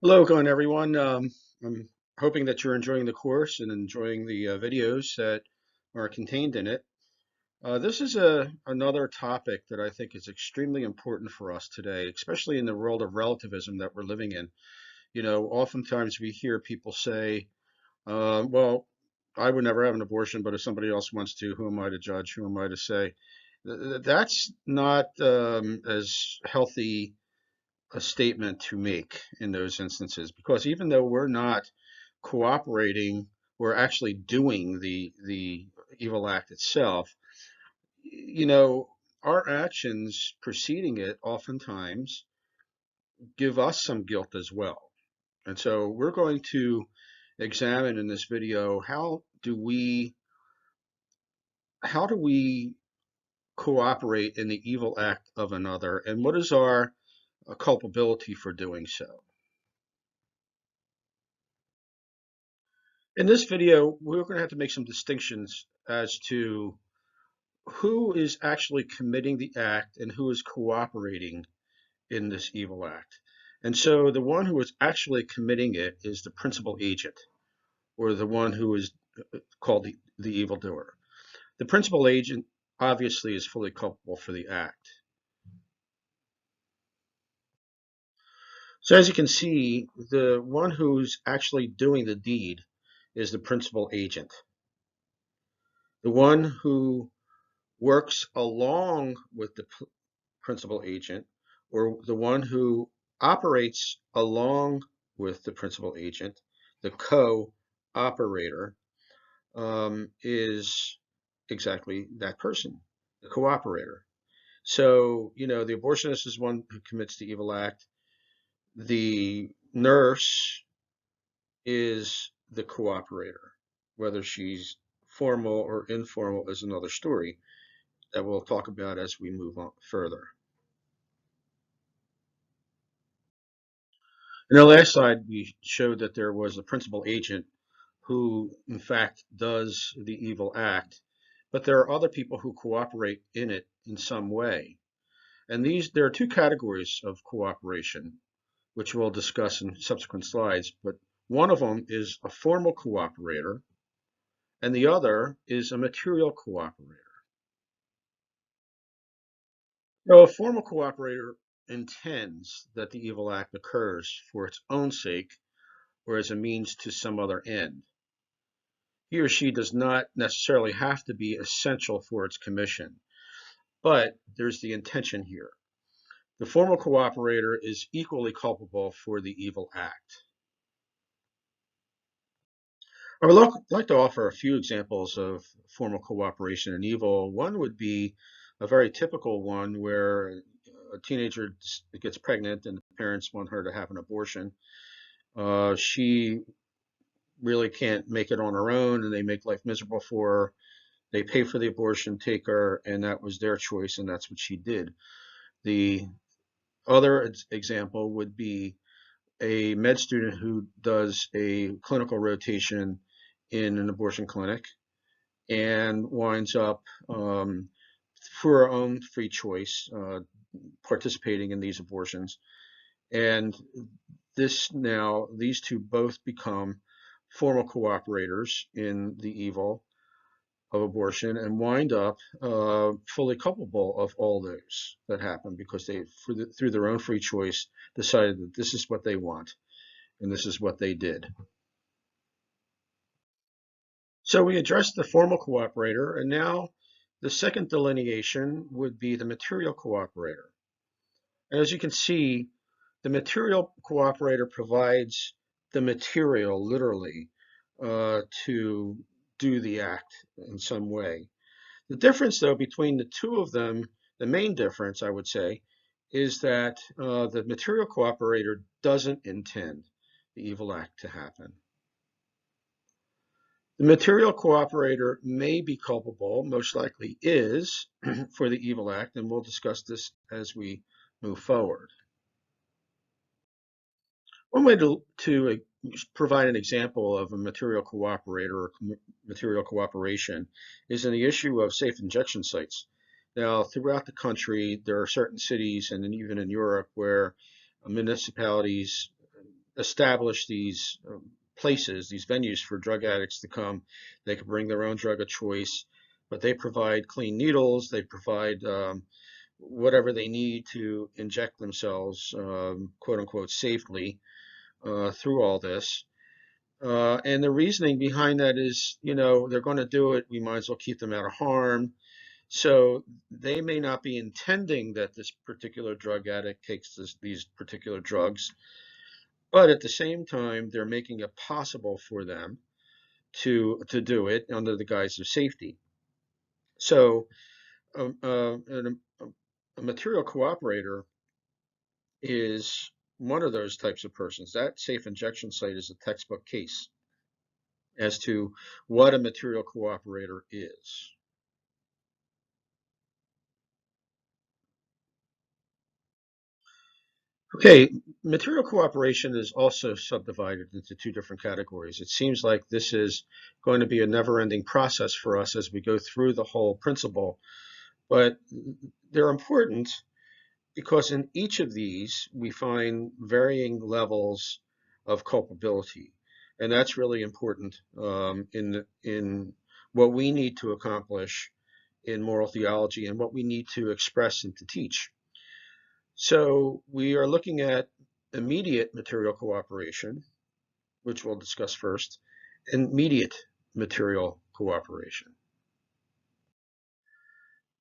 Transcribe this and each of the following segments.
Hello again, everyone. I'm hoping that you're enjoying the course and enjoying the videos that are contained in it. This is another topic that I think is extremely important for us today, especially in the world of relativism that we're living in. Oftentimes we hear people say, well, I would never have an abortion, but if somebody else wants to, who am I to judge? Who am I to say? That's not as healthy a statement to make in those instances because even though we're not cooperating, we're actually doing the evil act itself. You know, our actions preceding it oftentimes give us some guilt as well. And so we're going to examine in this video how do we cooperate in the evil act of another and what is our culpability for doing so. In this video, we're going to have to make some distinctions as to who is actually committing the act and who is cooperating in this evil act. And so the one who is actually committing it is the principal agent, or the one who is called the evildoer. The principal agent obviously is fully culpable for the act. So as you can see, the one who's actually doing the deed is the principal agent. The one who works along with the principal agent, or the one who operates along with the principal agent, the co-operator, is exactly that person, the cooperator. So, the abortionist is one who commits the evil act. The nurse is the cooperator. Whether she's formal or informal is another story that we'll talk about as we move on further. In our last slide, we showed that there was a principal agent who, in fact, does the evil act, but there are other people who cooperate in it in some way. And there are two categories of cooperation, which we'll discuss in subsequent slides, but one of them is a formal cooperator, and the other is a material cooperator. Now, a formal cooperator intends that the evil act occurs for its own sake or as a means to some other end. He or she does not necessarily have to be essential for its commission, but there's the intention here. The formal cooperator is equally culpable for the evil act. I would like to offer a few examples of formal cooperation in evil. One would be a very typical one where a teenager gets pregnant and the parents want her to have an abortion. She really can't make it on her own and they make life miserable for her. They pay for the abortion, take her, and that was their choice, and that's what she did. The other example would be a med student who does a clinical rotation in an abortion clinic and winds up, for her own free choice, participating in these abortions. And these two both become formal cooperators in the evil of abortion and wind up fully culpable of all those that happen because they, through their own free choice, decided that this is what they want and this is what they did. So we addressed the formal cooperator, and now the second delineation would be the material cooperator. And as you can see, the material cooperator provides the material, literally, to do the act in some way. The difference, though, between the two of them, the main difference, I would say, is that the material cooperator doesn't intend the evil act to happen. The material cooperator may be culpable, most likely is, for the evil act, and we'll discuss this as we move forward. One way to provide an example of a material cooperator or material cooperation is in the issue of safe injection sites. Now, throughout the country, there are certain cities and even in Europe where municipalities establish these places, these venues for drug addicts to come. They can bring their own drug of choice, but they provide clean needles. They provide whatever they need to inject themselves, quote unquote, safely through all this. And the reasoning behind that is, they're going to do it. We might as well keep them out of harm. So they may not be intending that this particular drug addict takes these particular drugs, but at the same time, they're making it possible for them to do it under the guise of safety. So a material cooperator is one of those types of persons. That safe injection site is a textbook case as to what a material cooperator is. Okay, material cooperation is also subdivided into two different categories. It seems like this is going to be a never-ending process for us as we go through the whole principle, but they're important because in each of these we find varying levels of culpability, and that's really important in what we need to accomplish in moral theology and what we need to express and to teach. So we are looking at immediate material cooperation, which we'll discuss first, and immediate material cooperation.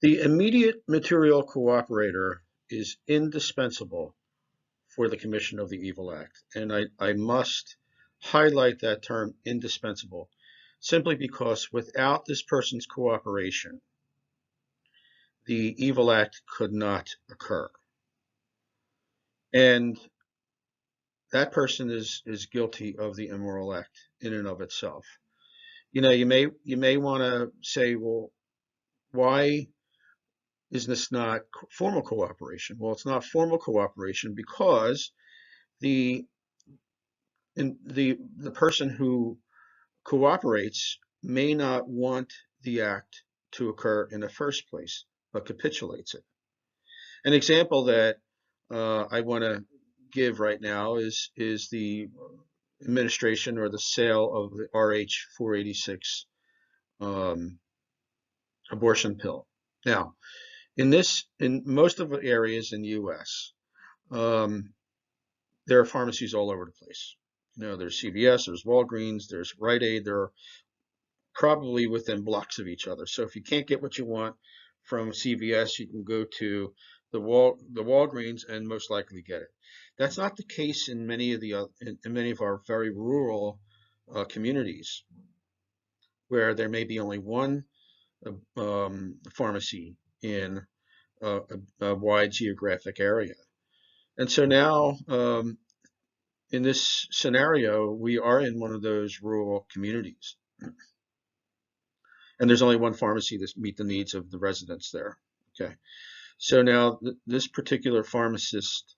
The immediate material cooperator is indispensable for the commission of the evil act. And I must highlight that term indispensable, simply because without this person's cooperation, the evil act could not occur. And that person is guilty of the immoral act in and of itself. You may want to say, well, why is this not formal cooperation? Well, it's not formal cooperation because the the person who cooperates may not want the act to occur in the first place, but capitulates it. An example that I want to give right now is the administration or the sale of the RH 486 abortion pill. Now, in most of the areas in the U.S., there are pharmacies all over the place. There's CVS, there's Walgreens, there's Rite Aid. There are probably within blocks of each other. So if you can't get what you want from CVS, you can go to the Walgreens and most likely get it. That's not the case in many of our very rural communities, where there may be only one pharmacy in a wide geographic area. And so now, in this scenario, we are in one of those rural communities. And there's only one pharmacy to meet the needs of the residents there. Okay, so now this particular pharmacist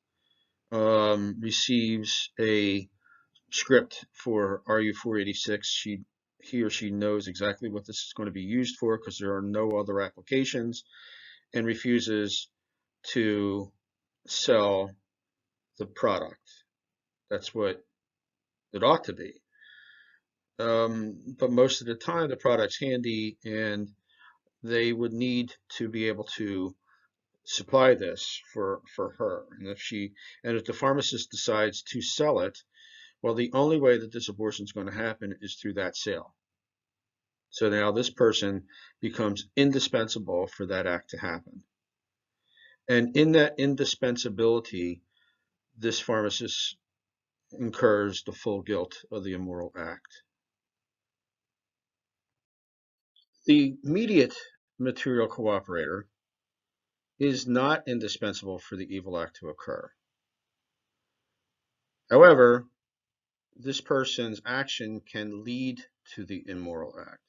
receives a script for RU 486. He or she knows exactly what this is going to be used for because there are no other applications, and refuses to sell the product. That's what it ought to be. But most of the time, the product's handy, and they would need to be able to supply this for her. And if the pharmacist decides to sell it, well, the only way that this abortion is going to happen is through that sale. So now this person becomes indispensable for that act to happen. And in that indispensability, this pharmacist incurs the full guilt of the immoral act. The immediate material cooperator is not indispensable for the evil act to occur. However, this person's action can lead to the immoral act.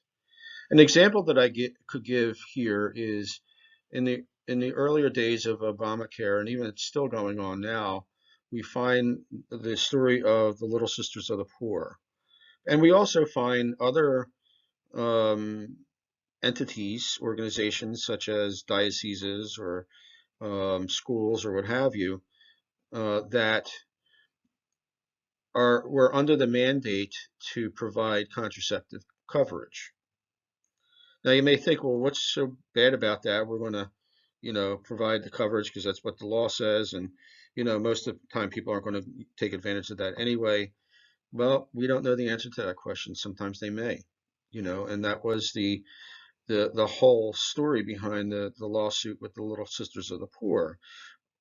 An example that I could give here is in the earlier days of Obamacare, and even it's still going on now, we find the story of the Little Sisters of the Poor. And we also find other entities, organizations such as dioceses or schools or what have you, that we're under the mandate to provide contraceptive coverage. Now you may think, well, what's so bad about that? We're going to, provide the coverage because that's what the law says, and most of the time people aren't going to take advantage of that anyway. Well, we don't know the answer to that question. Sometimes they may, and that was the whole story behind the lawsuit with the Little Sisters of the Poor.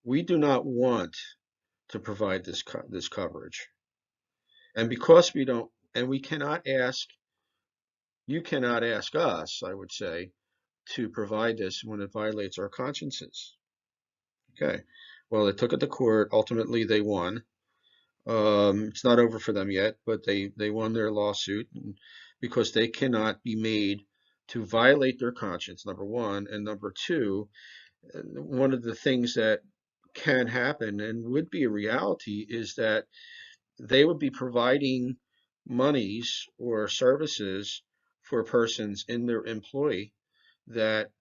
We do not want to provide this coverage, and because we don't, and we cannot ask, you cannot ask us, I would say, to provide this when it violates our consciences. Okay. Well, they took it to court. Ultimately, they won. It's not over for them yet, but they won their lawsuit because they cannot be made to violate their conscience, number one. And number two, one of the things that can happen and would be a reality is that they would be providing monies or services for persons in their employ that,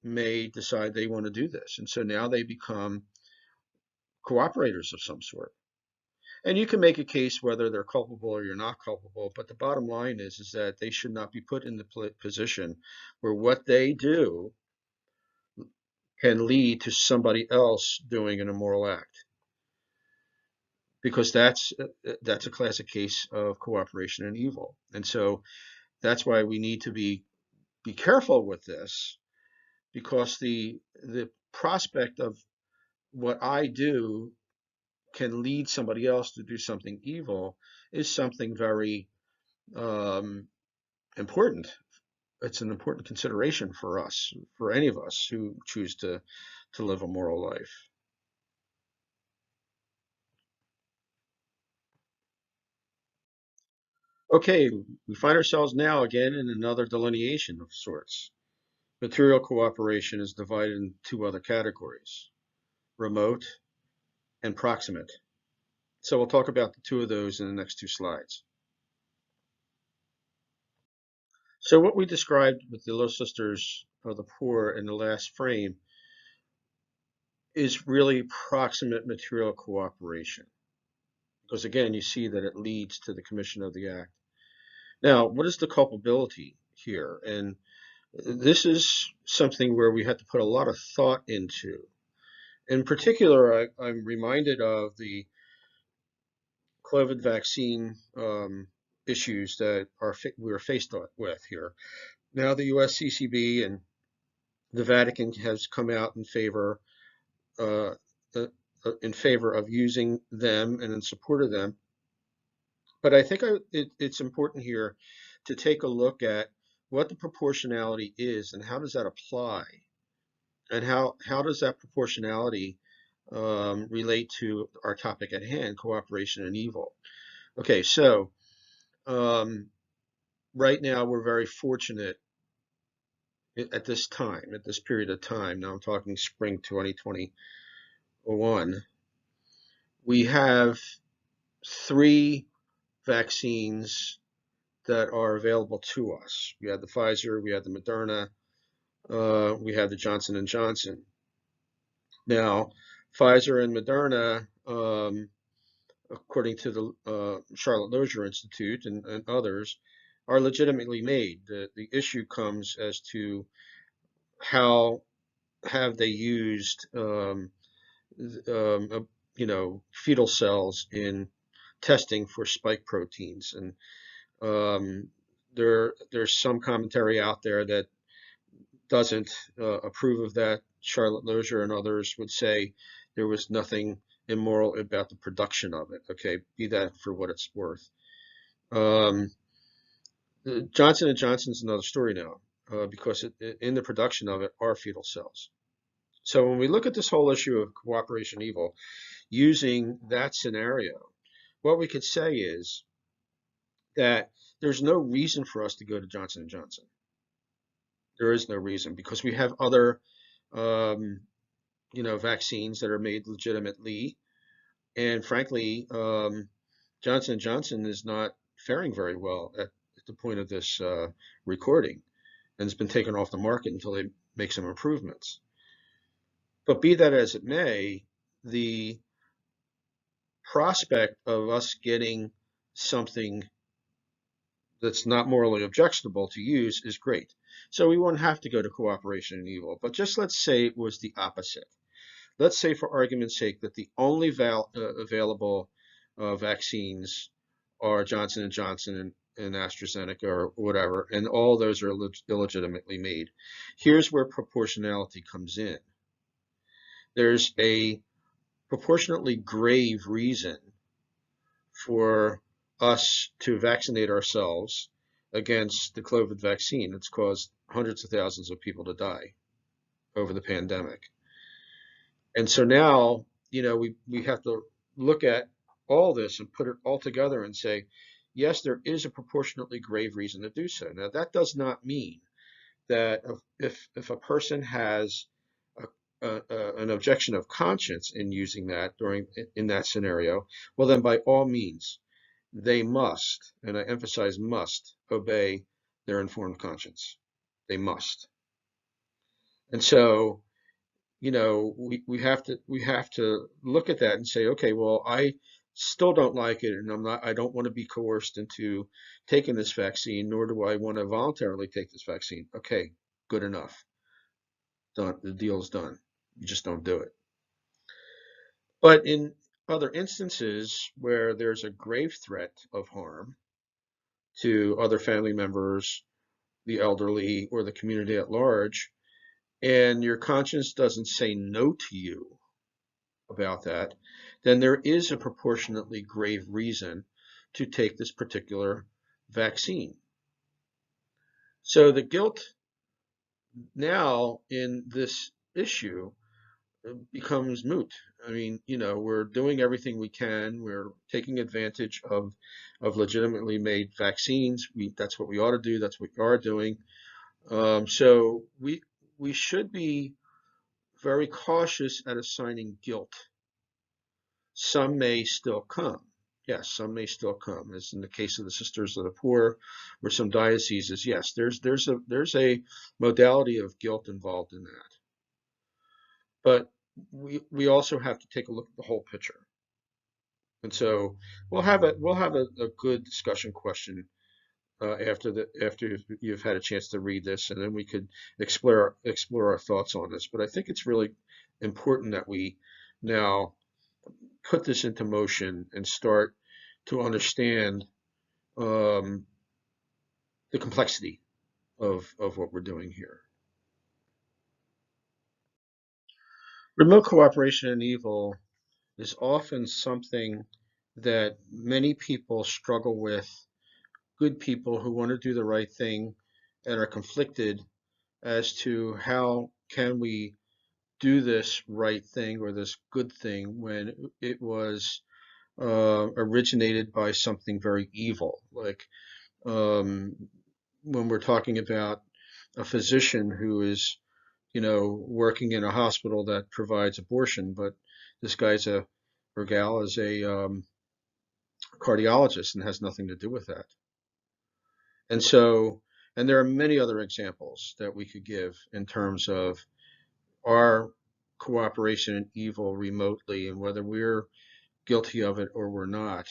may decide they want to do this. And so now they become cooperators of some sort. And you can make a case whether they're culpable or you're not culpable, but the bottom line is that they should not be put in the position where what they do can lead to somebody else doing an immoral act, because that's a classic case of cooperation in evil. And so that's why we need to be careful with this, because the prospect of what I do can lead somebody else to do something evil is something very um, important. It's an important consideration for us, for any of us who choose to live a moral life. Okay, we find ourselves now again in another delineation of sorts. Material cooperation is divided into two other categories: remote and proximate. So we'll talk about the two of those in the next two slides. So what we described with the Little Sisters of the Poor in the last frame is really proximate material cooperation, because again, you see that it leads to the commission of the act. Now, what is the culpability here? And this is something where we had to put a lot of thought into. In particular, I'm reminded of the COVID vaccine issues that we are faced with here. Now, the USCCB and the Vatican has come out uh, uh, in favor of using them and in support of them. But I think it's important here to take a look at what the proportionality is and how does that apply, and how does that proportionality relate to our topic at hand, cooperation and evil. Okay, so um, right now we're very fortunate at this time, at this period of time. Now I'm talking spring 2021. We have three vaccines that are available to us. We have the Pfizer, we have the Moderna, we have the Johnson and Johnson. Now, Pfizer and Moderna, according to the Charlotte Lozier Institute and others, are legitimately made. The issue comes as to how have they used, uh, fetal cells in testing for spike proteins, and there's some commentary out there that doesn't approve of that. Charlotte Lozier and others would say there was nothing immoral about the production of it. Okay, be that for what it's worth. Um, Johnson and Johnson's another story now, because in the production of it are fetal cells. So when we look at this whole issue of cooperation evil, using that scenario, what we could say is that there's no reason for us to go to Johnson and Johnson. There is no reason, because we have other um, vaccines that are made legitimately. And frankly, Johnson& Johnson is not faring very well at the point of this recording, and it's been taken off the market until they make some improvements. But be that as it may, the prospect of us getting something that's not morally objectionable to use is great. So we won't have to go to cooperation in evil. But just let's say it was the opposite. Let's say, for argument's sake, that the only available vaccines are Johnson and Johnson and AstraZeneca or whatever, and all those are illegitimately made. Here's where proportionality comes in. There's a proportionately grave reason for us to vaccinate ourselves against the COVID vaccine. It's caused hundreds of thousands of people to die over the pandemic. And so now, we have to look at all this and put it all together and say, yes, there is a proportionately grave reason to do so. Now, that does not mean that if a person has an objection of conscience in using that in that scenario, well, then by all means, they must, and I emphasize must, obey their informed conscience. They must. And so, we have to look at that and say, okay, well, I still don't like it, and I don't want to be coerced into taking this vaccine, nor do I want to voluntarily take this vaccine. Okay, good enough. Done. The deal's done. You just don't do it. But in other instances where there's a grave threat of harm to other family members, the elderly, or the community at large, and your conscience doesn't say no to you about that, then there is a proportionately grave reason to take this particular vaccine. So the guilt now in this issue becomes moot. I mean, we're doing everything we can. We're taking advantage of legitimately made vaccines. That's what we ought to do. That's what we are doing. So we should be very cautious at assigning guilt. Some may still come. Yes, some may still come, as in the case of the Sisters of the Poor or some dioceses. Yes, there's a modality of guilt involved in that. But we also have to take a look at the whole picture. And so we'll have a good discussion question after you've had a chance to read this, and then we could explore our thoughts on this. But I think it's really important that we now put this into motion and start to understand the complexity of what we're doing here. Remote cooperation in evil is often something that many people struggle with. Good people who want to do the right thing and are conflicted as to how can we do this right thing or this good thing when it was originated by something very evil. Like when we're talking about a physician who is, working in a hospital that provides abortion, but this guy's or gal is a cardiologist and has nothing to do with that. And so, and there are many other examples that we could give in terms of our cooperation in evil remotely and whether we're guilty of it or we're not.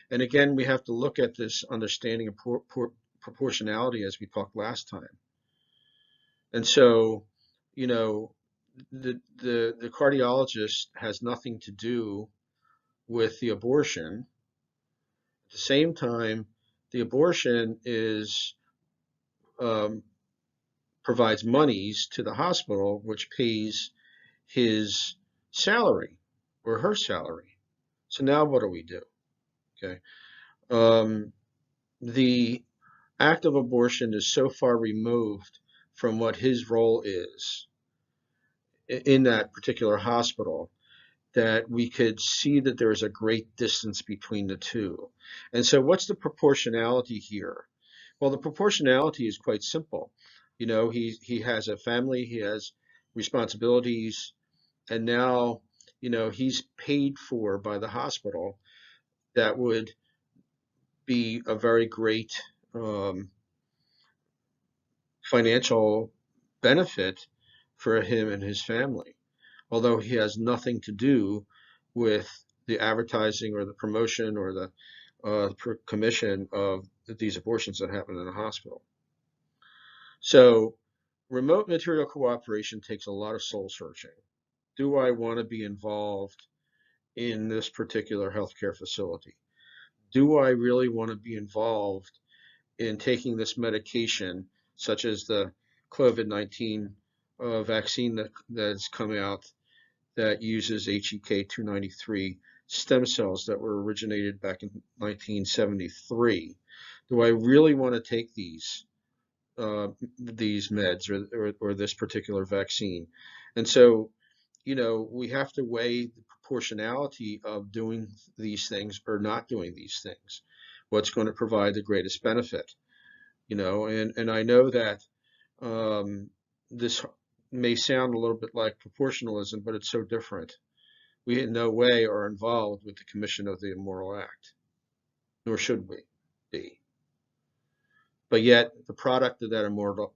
And again, we have to look at this understanding of proportionality as we talked last time. And so, the cardiologist has nothing to do with the abortion. At the same time, the abortion provides monies to the hospital, which pays his salary or her salary. So now what do we do? Okay. The act of abortion is so far removed from what his role is in that particular hospital that we could see that there is a great distance between the two. And so what's the proportionality here? Well, the proportionality is quite simple. He has a family, he has responsibilities, and now, he's paid for by the hospital. That would be a very great financial benefit for him and his family, although he has nothing to do with the advertising or the promotion or the commission of these abortions that happen in the hospital. So remote material cooperation takes a lot of soul searching. Do I want to be involved in this particular healthcare facility? Do I really want to be involved in taking this medication, such as the COVID-19 vaccine that's come out that uses HEK 293 stem cells that were originated back in 1973? Do I really want to take these meds or this particular vaccine? And so, we have to weigh the proportionality of doing these things or not doing these things. What's going to provide the greatest benefit? And I know that this may sound a little bit like proportionalism, but it's so different. We in no way are involved with the commission of the immoral act, nor should we be. But yet, the product of that immoral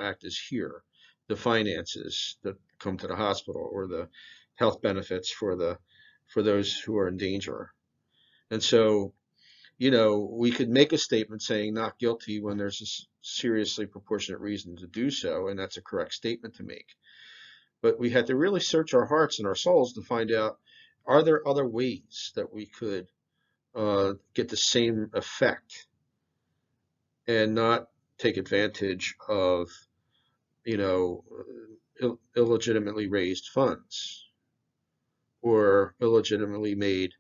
act is here. The finances that come to the hospital, or the health benefits for those who are in danger. And so, we could make a statement saying not guilty when there's a seriously proportionate reason to do so, and that's a correct statement to make. But we had to really search our hearts and our souls to find out, are there other ways that we could get the same effect and not take advantage of, illegitimately raised funds or illegitimately made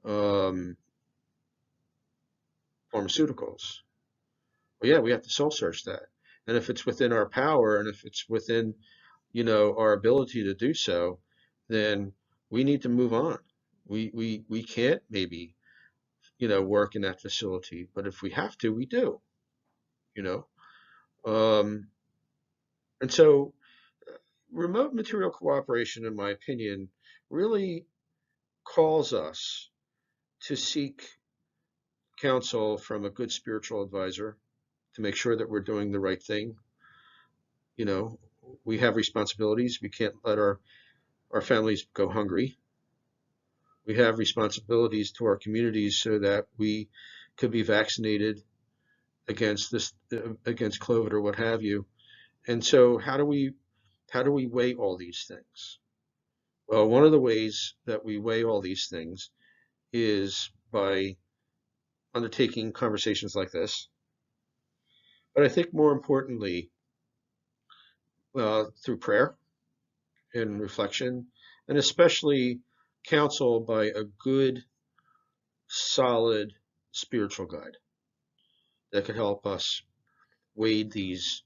pharmaceuticals? Well, yeah, we have to soul search that. And if it's within our power and if it's within, our ability to do so, then we need to move on. We can't maybe, work in that facility, but if we have to, we do, you know. Um, and so remote material cooperation, in my opinion, really calls us to seek counsel from a good spiritual advisor to make sure that we're doing the right thing. We have responsibilities. We can't let our families go hungry. We have responsibilities to our communities so that we could be vaccinated against against COVID or what have you. And so how do we weigh all these things? Well, one of the ways that we weigh all these things is by undertaking conversations like this. But I think more importantly, through prayer and reflection, and especially counsel by a good, solid spiritual guide that could help us wade these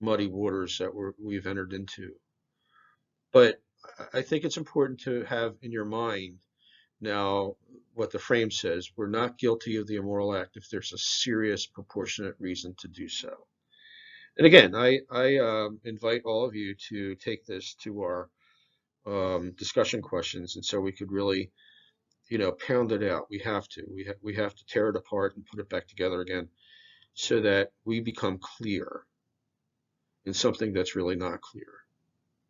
muddy waters that we've entered into. But I think it's important to have in your mind now what the frame says. We're not guilty of the immoral act if there's a serious, proportionate reason to do so. And again, I invite all of you to take this to our discussion questions, and so we could really, pound it out. We have to. We have to tear it apart and put it back together again, so that we become clear in something that's really not clear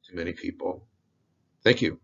to many people. Thank you.